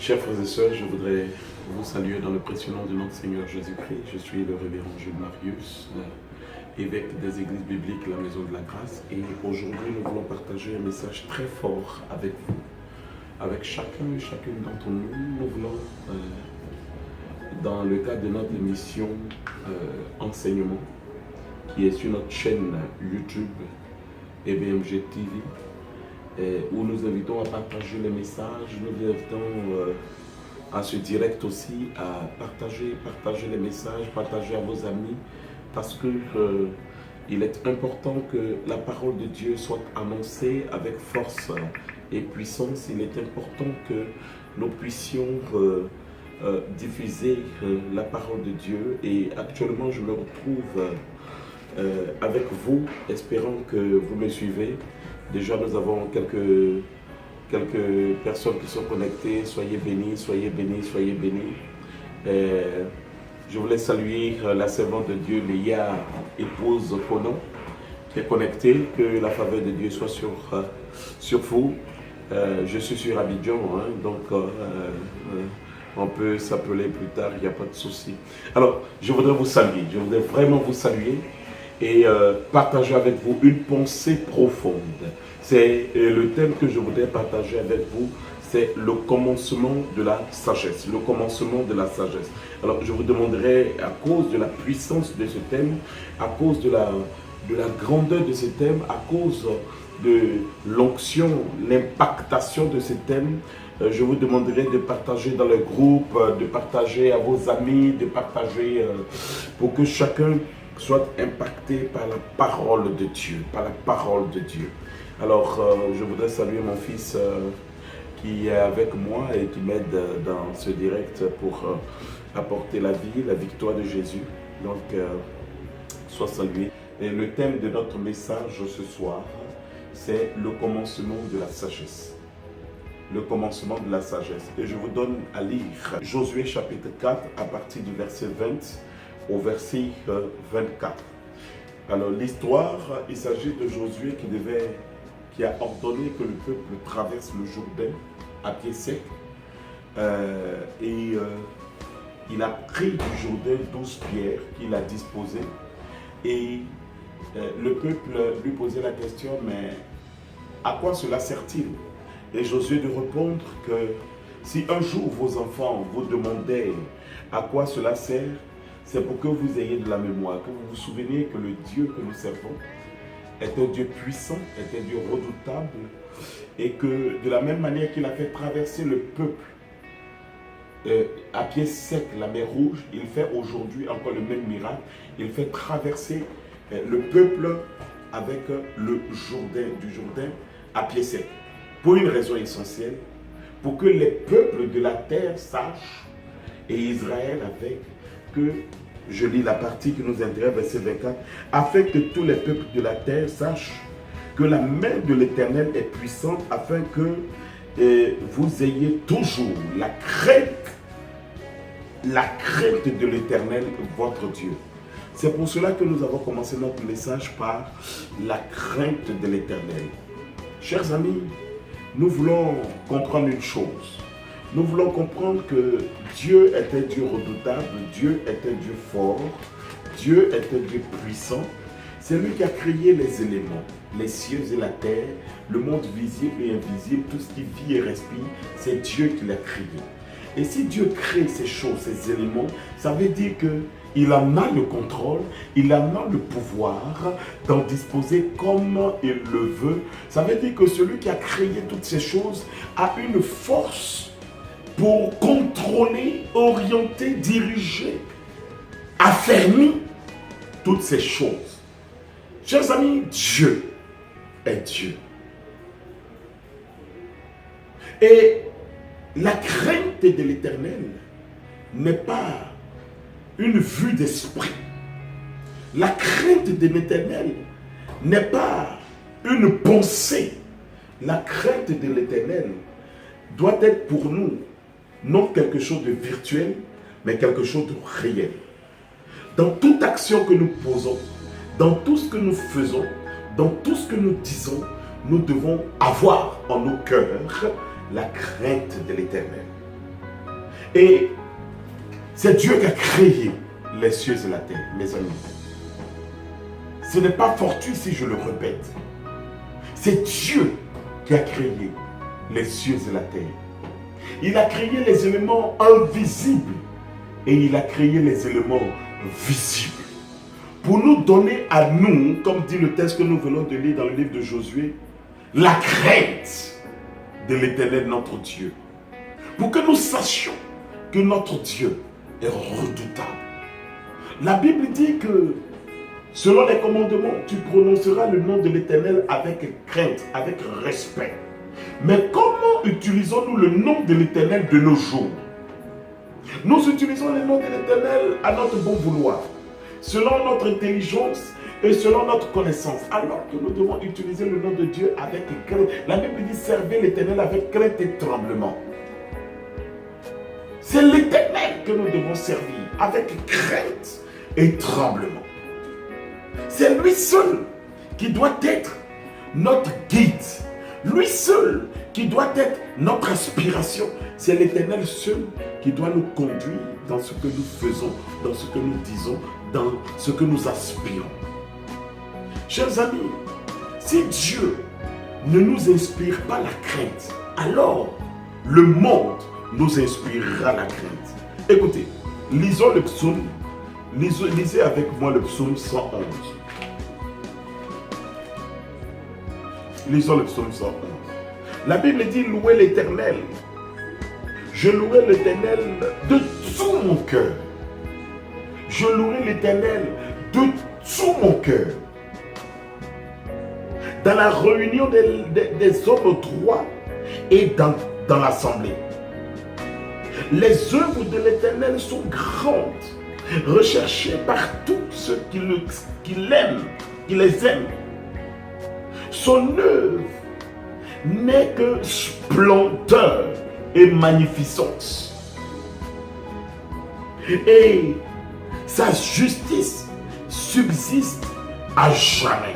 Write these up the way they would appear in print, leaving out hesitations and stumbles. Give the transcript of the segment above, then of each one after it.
Chers frères et sœurs, je voudrais vous saluer dans le précieux nom de notre Seigneur Jésus-Christ. Je suis le révérend Jules Marius, évêque des églises bibliques La Maison de la Grâce. Et aujourd'hui, nous voulons partager un message très fort avec vous. Avec chacun et chacune d'entre nous, nous voulons, dans le cadre de notre émission Enseignement, qui est sur notre chaîne YouTube EBMG TV, où nous invitons à partager les messages, nous invitons à ce direct aussi à partager les messages, partager à vos amis, parce que il est important que la parole de Dieu soit annoncée avec force et puissance. Il est important que nous puissions diffuser la parole de Dieu. Et actuellement, je me retrouve avec vous, espérant que vous me suivez. Déjà, nous avons quelques personnes qui sont connectées. Soyez bénis, soyez bénis, soyez bénis. Je voulais saluer la servante de Dieu, Léa, épouse Conan, qui est connectée. Que la faveur de Dieu soit sur vous. Je suis sur Abidjan, hein, donc on peut s'appeler plus tard, il n'y a pas de souci. Alors, je voudrais vous saluer, je voudrais vraiment vous saluer et partager avec vous une pensée profonde. C'est le thème que je voudrais partager avec vous, c'est le commencement de la sagesse. Le commencement de la sagesse. Alors, je vous demanderai, à cause de la puissance de ce thème, à cause de la grandeur de ce thème, à cause de l'onction, l'impactation de ce thème, je vous demanderai de partager dans le groupe, de partager à vos amis, de partager pour que chacun soit impacté par la parole de Dieu, par la parole de Dieu. Alors, je voudrais saluer mon fils qui est avec moi et qui m'aide dans ce direct pour apporter la vie, la victoire de Jésus. Donc, sois salué. Et le thème de notre message ce soir, c'est le commencement de la sagesse. Le commencement de la sagesse. Et je vous donne à lire Josué chapitre 4 à partir du verset 20 au verset 24. Alors l'histoire, il s'agit de Josué qui a ordonné que le peuple traverse le Jourdain à pied sec. Il a pris du Jourdain 12 pierres qu'il a disposées. Et le peuple lui posait la question, mais à quoi cela sert-il? Et Josué de répondre que si un jour vos enfants vous demandaient à quoi cela sert, c'est pour que vous ayez de la mémoire, que vous vous souveniez que le Dieu que nous servons est un Dieu puissant, est un Dieu redoutable, et que de la même manière qu'il a fait traverser le peuple à pied sec la mer Rouge, il fait aujourd'hui encore le même miracle. Il fait traverser le peuple avec le Jourdain, du Jourdain à pied sec. Pour une raison essentielle, pour que les peuples de la terre sachent, et Israël avec, que, je lis la partie qui nous intéresse, verset 24, afin que tous les peuples de la terre sachent que la main de l'Éternel est puissante, afin que vous ayez toujours la crainte de l'Éternel, votre Dieu. C'est pour cela que nous avons commencé notre message par la crainte de l'Éternel. Chers amis, nous voulons comprendre une chose. Nous voulons comprendre que Dieu est un Dieu redoutable, Dieu est un Dieu fort, Dieu est un Dieu puissant. C'est lui qui a créé les éléments, les cieux et la terre, le monde visible et invisible, tout ce qui vit et respire, c'est Dieu qui l'a créé. Et si Dieu crée ces choses, ces éléments, ça veut dire qu'il en a le contrôle, il en a le pouvoir d'en disposer comme il le veut. Ça veut dire que celui qui a créé toutes ces choses a une force pour contrôler, orienter, diriger, affermir toutes ces choses. Chers amis, Dieu est Dieu. Et la crainte de l'Éternel n'est pas une vue d'esprit. La crainte de l'Éternel n'est pas une pensée. La crainte de l'Éternel doit être pour nous non quelque chose de virtuel, mais quelque chose de réel. Dans toute action que nous posons, dans tout ce que nous faisons, dans tout ce que nous disons, nous devons avoir en nos cœurs la crainte de l'Éternel. Et c'est Dieu qui a créé les cieux et la terre, mes amis. Ce n'est pas fortuit si je le répète. C'est Dieu qui a créé les cieux et la terre. Il a créé les éléments invisibles et il a créé les éléments visibles. Pour nous donner à nous, comme dit le texte que nous venons de lire dans le livre de Josué, la crainte de l'Éternel notre Dieu. Pour que nous sachions que notre Dieu est redoutable. La Bible dit que selon les commandements, tu prononceras le nom de l'Éternel avec crainte, avec respect. Mais comment utilisons-nous le nom de l'Éternel de nos jours? Nous utilisons le nom de l'Éternel à notre bon vouloir, selon notre intelligence et selon notre connaissance, alors que nous devons utiliser le nom de Dieu avec crainte. La Bible dit servez l'Éternel avec crainte et tremblement. C'est l'Éternel que nous devons servir avec crainte et tremblement. C'est lui seul qui doit être notre guide. Lui seul qui doit être notre inspiration. C'est l'Éternel seul qui doit nous conduire dans ce que nous faisons, dans ce que nous disons, dans ce que nous aspirons. Chers amis, si Dieu ne nous inspire pas la crainte, alors le monde nous inspirera la crainte. Écoutez, lisons le psaume, lisez avec moi le psaume 111. Lisons le psaume 111. La Bible dit louez l'Éternel. Je louerai l'Éternel de tout mon cœur. Je louerai l'Éternel de tout mon cœur. Dans la réunion des hommes droits et dans l'assemblée. Les œuvres de l'Éternel sont grandes, recherchées par tous ceux qui l'aiment, qui les aiment. Son œuvre n'est que splendeur et magnificence. Et sa justice subsiste à jamais.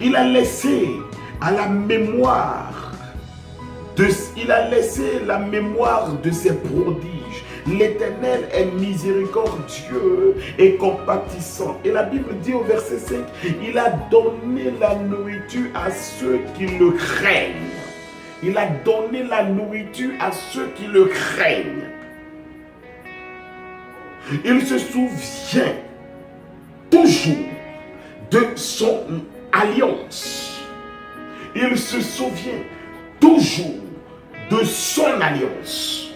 Il a laissé à la mémoire il a laissé la mémoire de ses prodiges. L'Éternel est miséricordieux et compatissant. Et la Bible dit au verset 5, il a donné la nourriture à ceux qui le craignent. Il a donné la nourriture à ceux qui le craignent. Il se souvient toujours de son alliance. Il se souvient toujours de son alliance.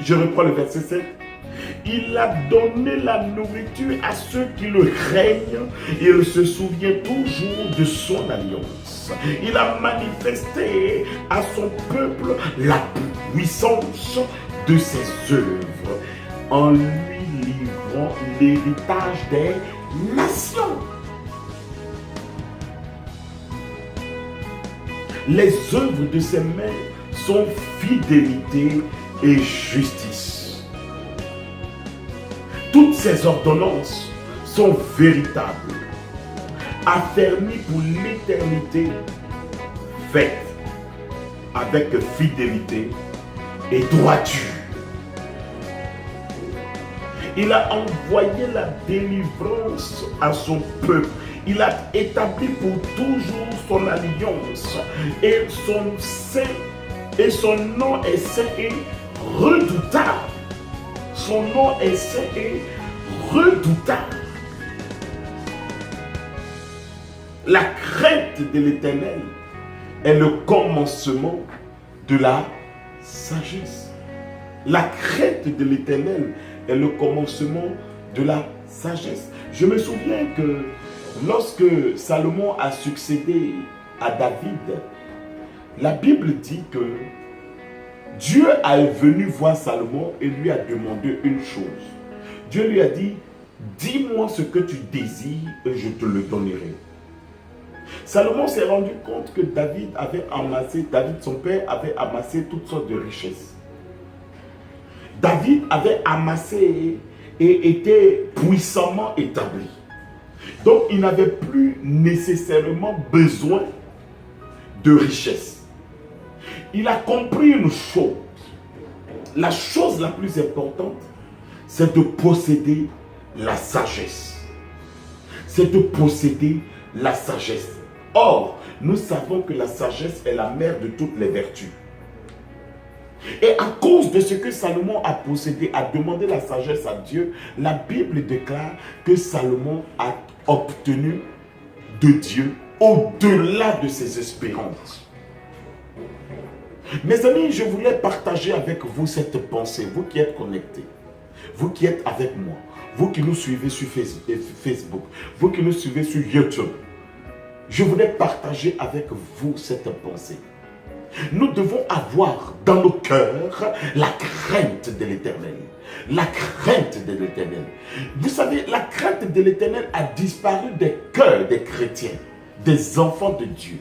Je reprends le verset 7. Il a donné la nourriture à ceux qui le craignent. Il se souvient toujours de son alliance. Il a manifesté à son peuple la puissance de ses œuvres en lui livrant l'héritage des nations. Les œuvres de ses mains sont fidélité et justice. Toutes ses ordonnances sont véritables, affermies pour l'éternité, faites avec fidélité et droiture. Il a envoyé la délivrance à son peuple. Il a établi pour toujours son alliance. Et son nom est saint et redoutable. Son nom est saint et redoutable. La crainte de l'Éternel est le commencement de la sagesse. La crainte de l'Éternel est le commencement de la sagesse. Je me souviens que lorsque Salomon a succédé à David, la Bible dit que Dieu est venu voir Salomon et lui a demandé une chose. Dieu lui a dit, dis-moi ce que tu désires et je te le donnerai. Salomon s'est rendu compte que David, son père, avait amassé toutes sortes de richesses. David avait amassé et était puissamment établi. Donc, il n'avait plus nécessairement besoin de richesse. il a compris une chose. La chose la plus importante, c'est de posséder la sagesse. C'est de posséder la sagesse. Or, nous savons que la sagesse est la mère de toutes les vertus. Et à cause de ce que Salomon a possédé, a demandé la sagesse à Dieu, la Bible déclare que Salomon a obtenu de Dieu au-delà de ses espérances. Mes amis, je voulais partager avec vous cette pensée, vous qui êtes connectés, vous qui êtes avec moi, vous qui nous suivez sur Facebook, vous qui nous suivez sur YouTube. Je voulais partager avec vous cette pensée. Nous devons avoir dans nos cœurs la crainte de l'Éternel. La crainte de l'Éternel. Vous savez, la crainte de l'Éternel a disparu des cœurs des chrétiens, des enfants de Dieu.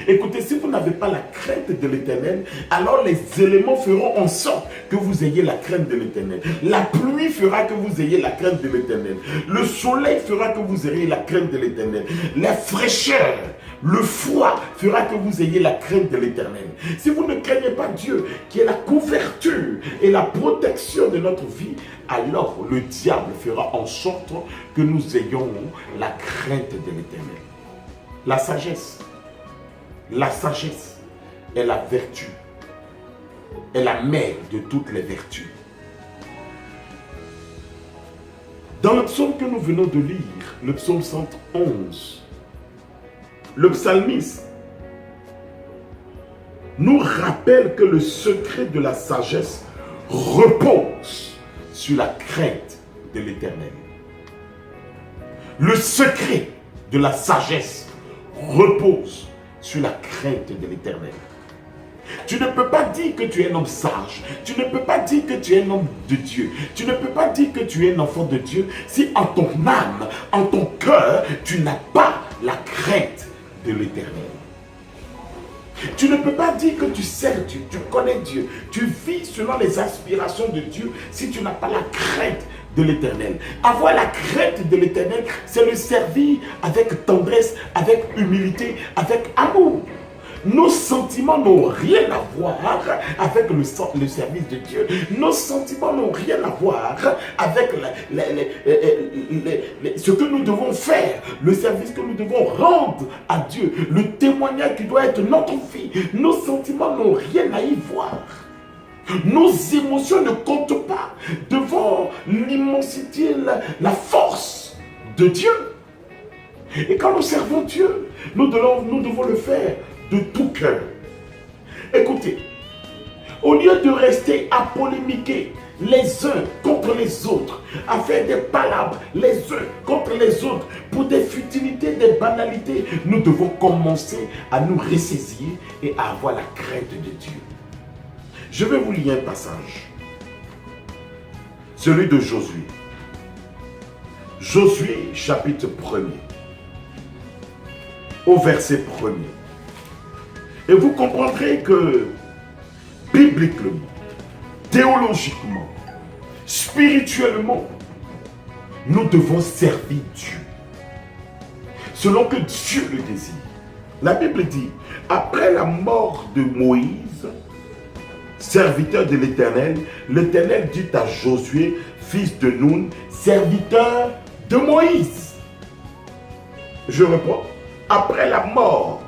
Écoutez, si vous n'avez pas la crainte de l'Éternel, alors les éléments feront en sorte que vous ayez la crainte de l'Éternel. La pluie fera que vous ayez la crainte de l'Éternel. Le soleil fera que vous ayez la crainte de l'Éternel. La fraîcheur, le froid fera que vous ayez la crainte de l'Éternel. Si vous ne craignez pas Dieu, qui est la couverture et la protection de notre vie, alors le diable fera en sorte que nous ayons la crainte de l'Éternel. La sagesse. La sagesse est la vertu, est la mère de toutes les vertus. Dans le psaume que nous venons de lire, le psaume 111, le psalmiste nous rappelle que le secret de la sagesse repose sur la crainte de l'Éternel. Le secret de la sagesse repose sur la crainte de l'Éternel. Tu ne peux pas dire que tu es un homme sage. Tu ne peux pas dire que tu es un homme de Dieu. Tu ne peux pas dire que tu es un enfant de Dieu si en ton âme, en ton cœur, tu n'as pas la crainte de l'Éternel. Tu ne peux pas dire que tu sers Dieu, tu connais Dieu, tu vis selon les aspirations de Dieu si tu n'as pas la crainte de l'Éternel. Avoir la crainte de l'Éternel, c'est le servir avec tendresse, avec humilité, avec amour. Nos sentiments n'ont rien à voir avec le service de Dieu. Nos sentiments n'ont rien à voir avec ce que nous devons faire, le service que nous devons rendre à Dieu, le témoignage qui doit être notre vie. Nos sentiments n'ont rien à y voir. Nos émotions ne comptent pas devant l'immensité, la force de Dieu. Et quand nous servons Dieu, nous devons le faire de tout cœur. Écoutez, au lieu de rester à polémiquer les uns contre les autres, à faire des palabres les uns contre les autres pour des futilités, des banalités, nous devons commencer à nous ressaisir et à avoir la crainte de Dieu. Je vais vous lire un passage, celui de Josué. Josué, chapitre 1er, au verset 1er. Et vous comprendrez que, bibliquement, théologiquement, spirituellement, nous devons servir Dieu, selon que Dieu le désire. La Bible dit, après la mort de Moïse, serviteur de l'Éternel, l'Éternel dit à Josué, fils de Nun, serviteur de Moïse. Je reprends, après la mort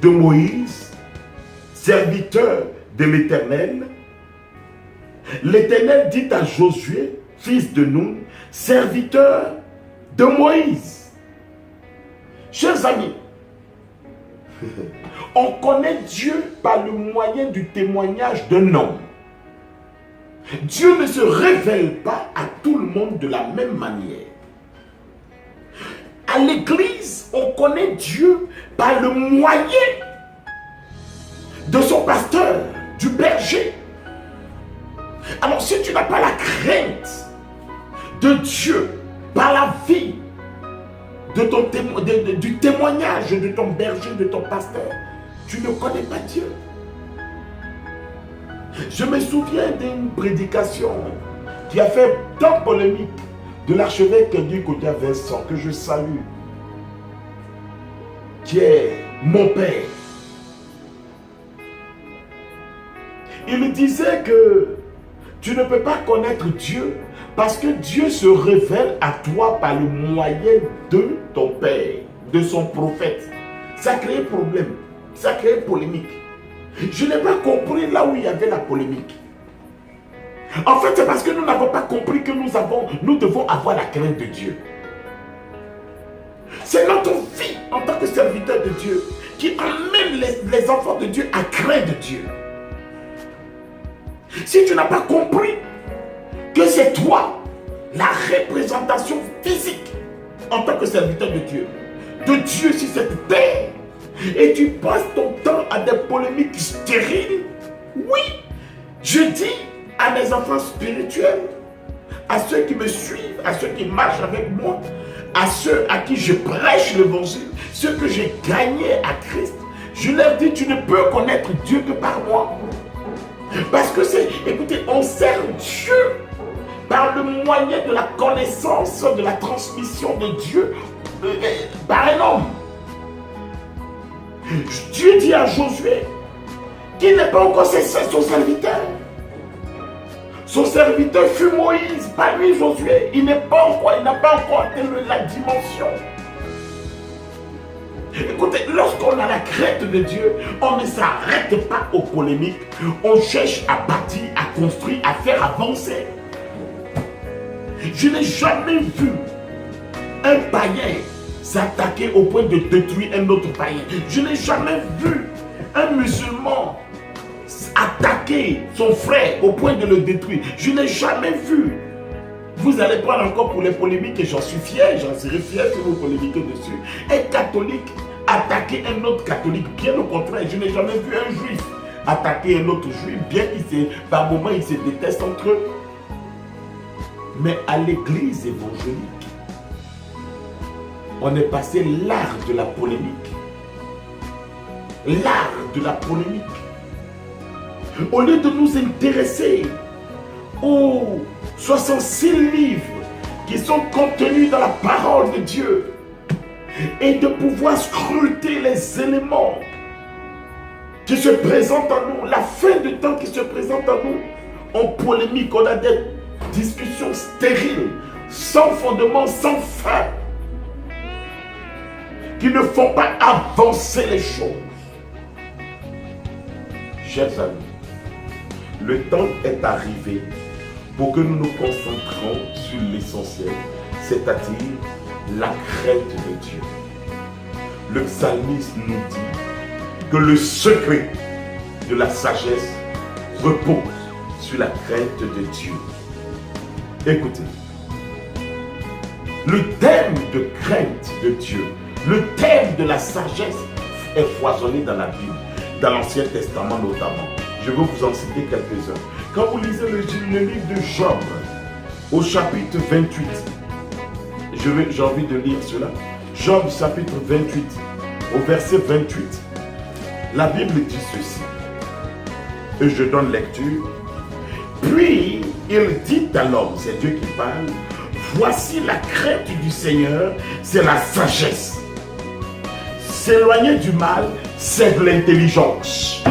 de Moïse, serviteur de l'Éternel, l'Éternel dit à Josué, fils de Nun, serviteur de Moïse. Chers amis, on connaît Dieu par le moyen du témoignage d'un homme. Dieu ne se révèle pas à tout le monde de la même manière. À l'église, on connaît Dieu par le moyen de son pasteur, du berger. Alors si tu n'as pas la crainte de Dieu par la vie du témoignage de ton berger, de ton pasteur, tu ne connais pas Dieu. Je me souviens d'une prédication qui a fait tant polémique de l'archevêque du côté Vincent, que je salue, qui est mon père. Il disait que tu ne peux pas connaître Dieu parce que Dieu se révèle à toi par le moyen de ton Père, de son prophète. Ça a créé problème, ça a créé polémique. Je n'ai pas compris là où il y avait la polémique. En fait, c'est parce que nous n'avons pas compris que nous devons avoir la crainte de Dieu. C'est notre vie en tant que serviteur de Dieu qui amène les enfants de Dieu à craindre Dieu. Si tu n'as pas compris que c'est toi la représentation physique en tant que serviteur de Dieu sur cette terre, et tu passes ton temps à des polémiques stériles, oui, je dis à mes enfants spirituels, à ceux qui me suivent, à ceux qui marchent avec moi, à ceux à qui je prêche l'évangile, ceux que j'ai gagnés à Christ, je leur dis, tu ne peux connaître Dieu que par moi. Parce que écoutez, on sert Dieu par le moyen de la connaissance, de la transmission de Dieu par un homme. Dieu dit à Josué qu'il n'est pas encore son serviteur. Son serviteur fut Moïse, pas lui Josué. Il n'a pas encore atteint la dimension. Écoutez, lorsqu'on a la crainte de Dieu, on ne s'arrête pas aux polémiques. On cherche à bâtir, à construire, à faire avancer. Je n'ai jamais vu un païen s'attaquer au point de détruire un autre païen. Je n'ai jamais vu un musulman attaquer son frère au point de le détruire. Je n'ai jamais vu. Vous allez prendre encore pour les polémiques et j'en suis fier, j'en serai fier si vous polémiquez dessus. Un catholique attaquer un autre catholique, bien au contraire, je n'ai jamais vu un juif attaquer un autre juif, bien qu'ils par moments ils se détestent entre eux. Mais à l'église évangélique, on est passé l'art de la polémique. L'art de la polémique. Au lieu de nous intéresser aux 66 livres qui sont contenus dans la parole de Dieu et de pouvoir scruter les éléments qui se présentent à nous, la fin du temps qui se présente à nous, en polémique, on a des discussions stériles, sans fondement, sans fin, qui ne font pas avancer les choses. Chers amis, le temps est arrivé pour que nous nous concentrions sur l'essentiel, c'est-à-dire la crainte de Dieu. Le psalmiste nous dit que le secret de la sagesse repose sur la crainte de Dieu. Écoutez, le thème de crainte de Dieu, le thème de la sagesse est foisonné dans la Bible, dans l'Ancien Testament notamment. Je vais vous en citer quelques-uns. Quand vous lisez le livre de Job, au chapitre 28, j'ai envie de lire cela. Job, chapitre 28, au verset 28, la Bible dit ceci, et je donne lecture. Puis, il dit à l'homme, c'est Dieu qui parle, voici la crainte du Seigneur, c'est la sagesse. S'éloigner du mal, c'est de l'intelligence.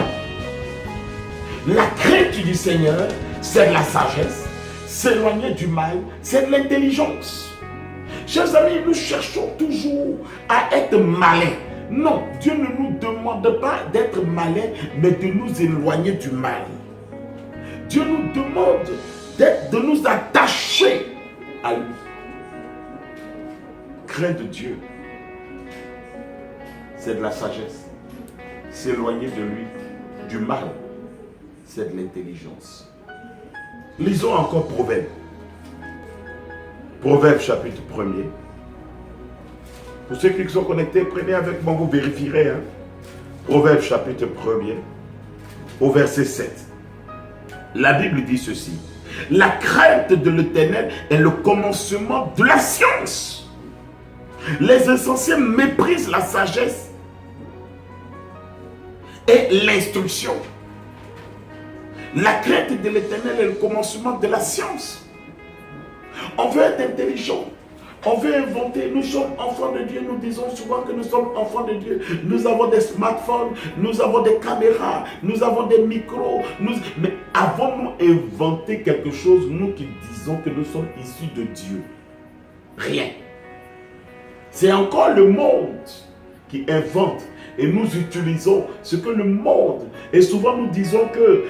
La crainte du Seigneur, c'est de la sagesse. S'éloigner du mal, c'est de l'intelligence. Chers amis, nous cherchons toujours à être malins. Non, Dieu ne nous demande pas d'être malins, mais de nous éloigner du mal. Dieu nous demande de nous attacher à lui. Crainte de Dieu, c'est de la sagesse. S'éloigner de lui, du mal, c'est de l'intelligence. Lisons encore Proverbe. Proverbe chapitre 1er. Pour ceux qui sont connectés, prenez avec moi, vous vérifierez. Proverbe chapitre 1er, au verset 7. La Bible dit ceci. La crainte de l'Éternel est le commencement de la science. Les insensés méprisent la sagesse et l'instruction. La crainte de l'Éternel est le commencement de la science. On veut être intelligent. On veut inventer, nous sommes enfants de Dieu, nous disons souvent que nous sommes enfants de Dieu. Nous avons des smartphones, nous avons des caméras, nous avons des micros. Mais avons-nous inventé quelque chose, nous qui disons que nous sommes issus de Dieu? Rien. C'est encore le monde qui invente. Et nous utilisons ce que le monde... Et souvent nous disons que...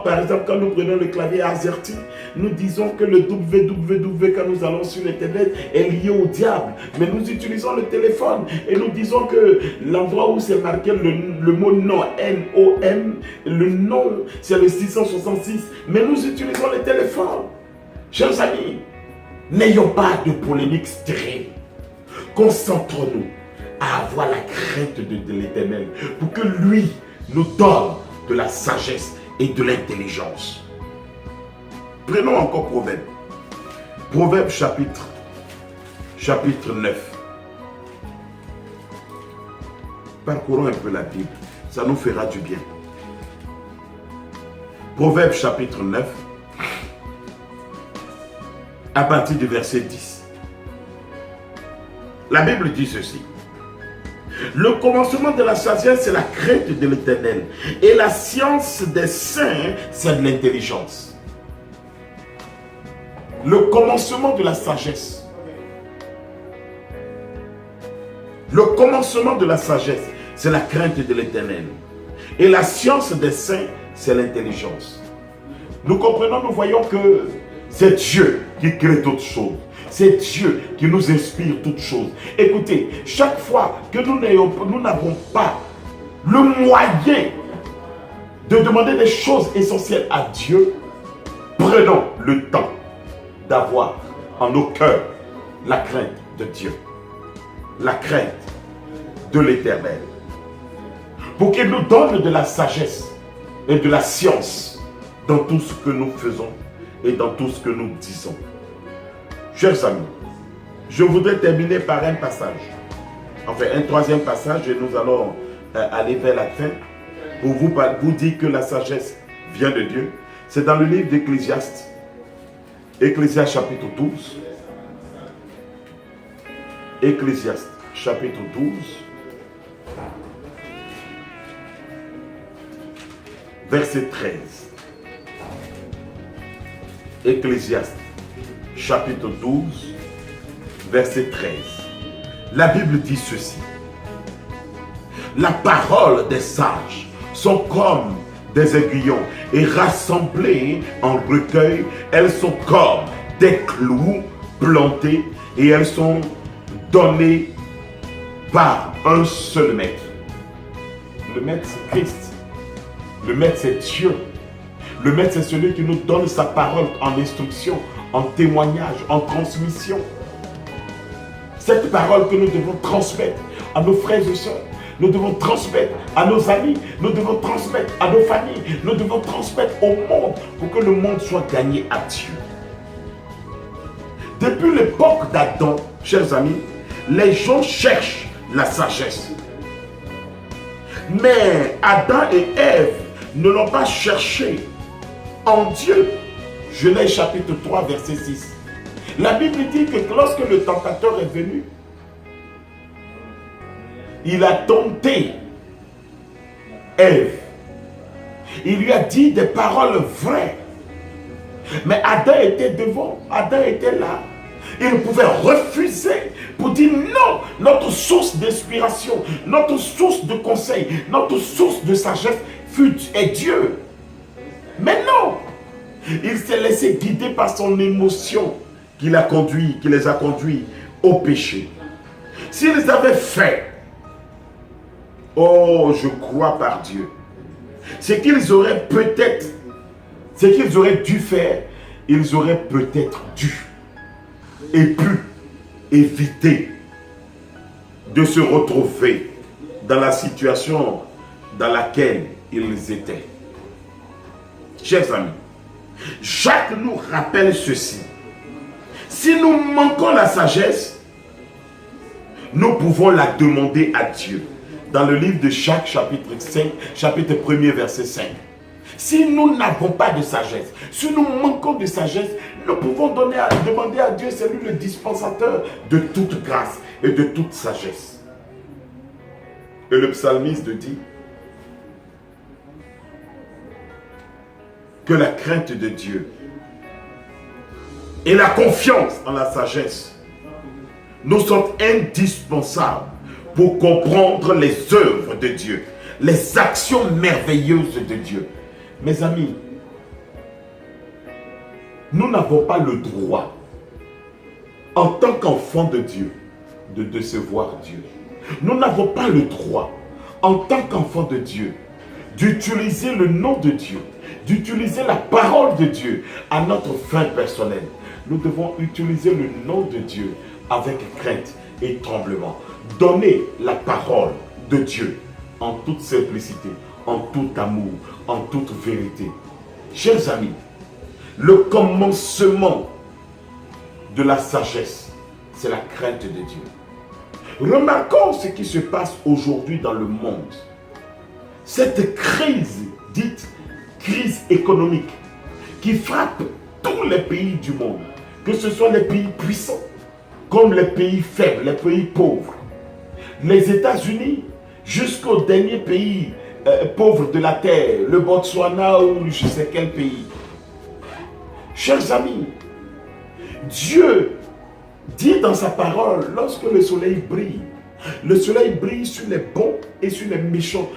par exemple, quand nous prenons le clavier AZERTY, nous disons que le www, quand nous allons sur Internet, est lié au diable. Mais nous utilisons le téléphone et nous disons que l'endroit où c'est marqué le mot nom, N-O-M, le nom, c'est le 666. Mais nous utilisons le téléphone. Chers amis, n'ayons pas de polémique stérile. Concentrons-nous à avoir la crainte de l'Éternel pour que lui nous donne de la sagesse et de l'intelligence. Prenons encore Proverbe. Proverbe chapitre 9. Parcourons un peu la Bible. Ça nous fera du bien. Proverbe chapitre 9. À partir du verset 10. La Bible dit ceci. Le commencement de la sagesse, c'est la crainte de l'Éternel. Et la science des saints, c'est de l'intelligence. Le commencement de la sagesse. Le commencement de la sagesse, c'est la crainte de l'Éternel. Et la science des saints, c'est l'intelligence. Nous comprenons, nous voyons que c'est Dieu qui crée toutes choses. C'est Dieu qui nous inspire toutes choses. Écoutez, chaque fois que nous n'avons pas le moyen de demander des choses essentielles à Dieu, prenons le temps d'avoir en nos cœurs la crainte de Dieu, la crainte de l'Éternel, pour qu'il nous donne de la sagesse et de la science dans tout ce que nous faisons et dans tout ce que nous disons. Chers amis, je voudrais terminer par un passage, enfin un troisième passage, et nous allons aller vers la fin pour vous dire que la sagesse vient de Dieu. C'est dans le livre d'Ecclésiaste, Ecclésiaste chapitre 12. Ecclésiaste chapitre 12, verset 13. Ecclésiaste chapitre 12, verset 13. La Bible dit ceci. La parole des sages sont comme des aiguillons et rassemblées en recueil, elles sont comme des clous plantés et elles sont données par un seul maître. Le maître c'est Christ. Le maître c'est Dieu. Le maître c'est celui qui nous donne sa parole en instruction, en témoignage, en transmission. Cette parole que nous devons transmettre à nos frères et sœurs, nous devons transmettre à nos amis, nous devons transmettre à nos familles, nous devons transmettre au monde pour que le monde soit gagné à Dieu. Depuis l'époque d'Adam, chers amis, les gens cherchent la sagesse. Mais Adam et Ève ne l'ont pas cherché en Dieu. Genèse chapitre 3, verset 6. La Bible dit que lorsque le tentateur est venu, il a tenté Ève. Il lui a dit des paroles vraies. Mais Adam était devant, Adam était là. Il pouvait refuser pour dire non. Notre source d'inspiration, notre source de conseil, notre source de sagesse est Dieu. Mais non. Il s'est laissé guider par son émotion qui les a conduits au péché. S'ils avaient fait, oh, je crois par Dieu, ce qu'ils auraient dû faire, ils auraient peut-être dû et pu éviter de se retrouver dans la situation dans laquelle ils étaient. Chers amis, Jacques nous rappelle ceci. Si nous manquons la sagesse, nous pouvons la demander à Dieu. Dans le livre de Jacques, chapitre 5, chapitre 1er, verset 5. Si nous n'avons pas de sagesse, si nous manquons de sagesse, Nous pouvons demander à Dieu, c'est lui le dispensateur de toute grâce et de toute sagesse. Et le psalmiste dit que la crainte de Dieu et la confiance en la sagesse nous sont indispensables pour comprendre les œuvres de Dieu, les actions merveilleuses de Dieu. Mes amis, nous n'avons pas le droit, en tant qu'enfants de Dieu, de décevoir Dieu. Nous n'avons pas le droit, en tant qu'enfants de Dieu, d'utiliser le nom de Dieu, d'utiliser la parole de Dieu à notre fin personnelle. Nous devons utiliser le nom de Dieu avec crainte et tremblement. Donner la parole de Dieu en toute simplicité, en tout amour, en toute vérité. Chers amis, le commencement de la sagesse, c'est la crainte de Dieu. Remarquons ce qui se passe aujourd'hui dans le monde. Cette crise, dite crise économique, qui frappe tous les pays du monde, que ce soit les pays puissants, comme les pays faibles, les pays pauvres. Les États-Unis, jusqu'au dernier pays pauvre de la terre, le Botswana ou je ne sais quel pays. Chers amis, Dieu dit dans sa parole, lorsque le soleil brille sur les bons et sur les méchants.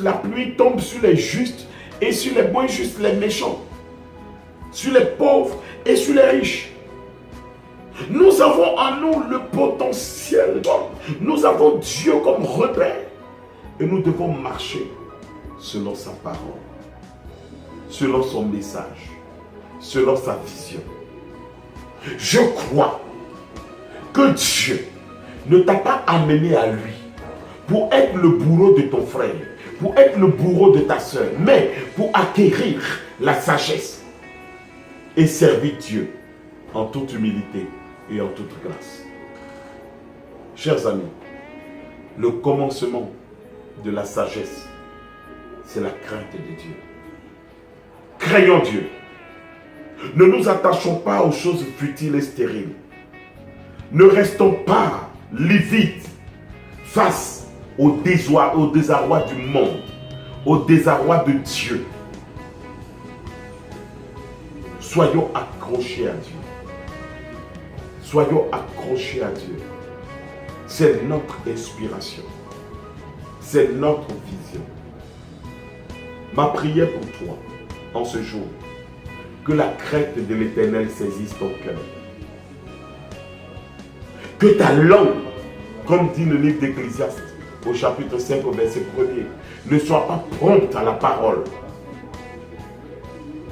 La pluie tombe sur les justes et sur les bons et justes, les méchants. Sur les pauvres et sur les riches. Nous avons en nous le potentiel. Nous avons Dieu comme repère. Et nous devons marcher selon sa parole, selon son message, selon sa vision. Je crois que Dieu ne t'a pas amené à lui pour être le bourreau de ton frère, pour être le bourreau de ta soeur, mais pour acquérir la sagesse et servir Dieu en toute humilité et en toute grâce. Chers amis, le commencement de la sagesse, c'est la crainte de Dieu. Craignons Dieu. Ne nous attachons pas aux choses futiles et stériles. Ne restons pas livides face au désarroi du monde, au désarroi de Dieu. Soyons accrochés à Dieu. Soyons accrochés à Dieu. C'est notre inspiration. C'est notre vision. Ma prière pour toi, en ce jour, que la crainte de l'Éternel saisisse ton cœur. Que ta langue, comme dit le livre d'Ecclésiaste, au chapitre 5, au verset 1er, ne soit pas prompte à la parole.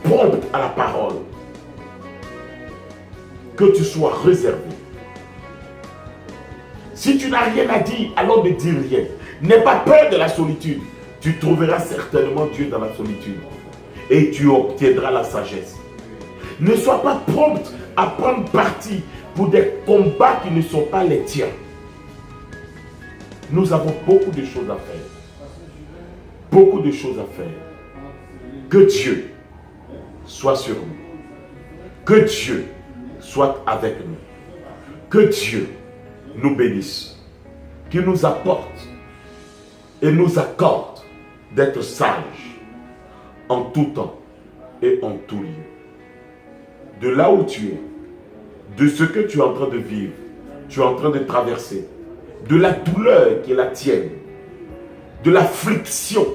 Prompte à la parole. Que tu sois réservé. Si tu n'as rien à dire, alors ne dis rien. N'aie pas peur de la solitude. Tu trouveras certainement Dieu dans la solitude. Et tu obtiendras la sagesse. Ne sois pas prompte à prendre parti pour des combats qui ne sont pas les tiens. Nous avons beaucoup de choses à faire. Beaucoup de choses à faire. Que Dieu soit sur nous. Que Dieu soit avec nous. Que Dieu nous bénisse. Qu'il nous apporte et nous accorde d'être sages en tout temps et en tout lieu. De là où tu es, de ce que tu es en train de vivre, tu es en train de traverser, de la douleur qui est la tienne, de l'affliction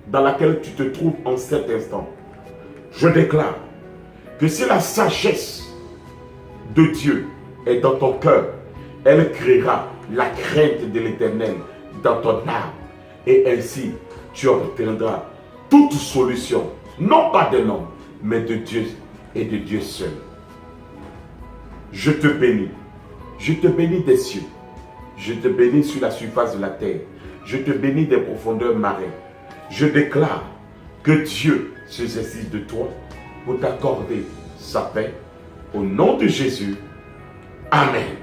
dans laquelle tu te trouves en cet instant, je déclare que si la sagesse de Dieu est dans ton cœur, elle créera la crainte de l'Éternel dans ton âme. Et ainsi, tu obtiendras toute solution, non pas de l'homme, mais de Dieu et de Dieu seul. Je te bénis. Je te bénis des cieux. Je te bénis sur la surface de la terre. Je te bénis des profondeurs marines. Je déclare que Dieu se saisisse de toi pour t'accorder sa paix. Au nom de Jésus. Amen.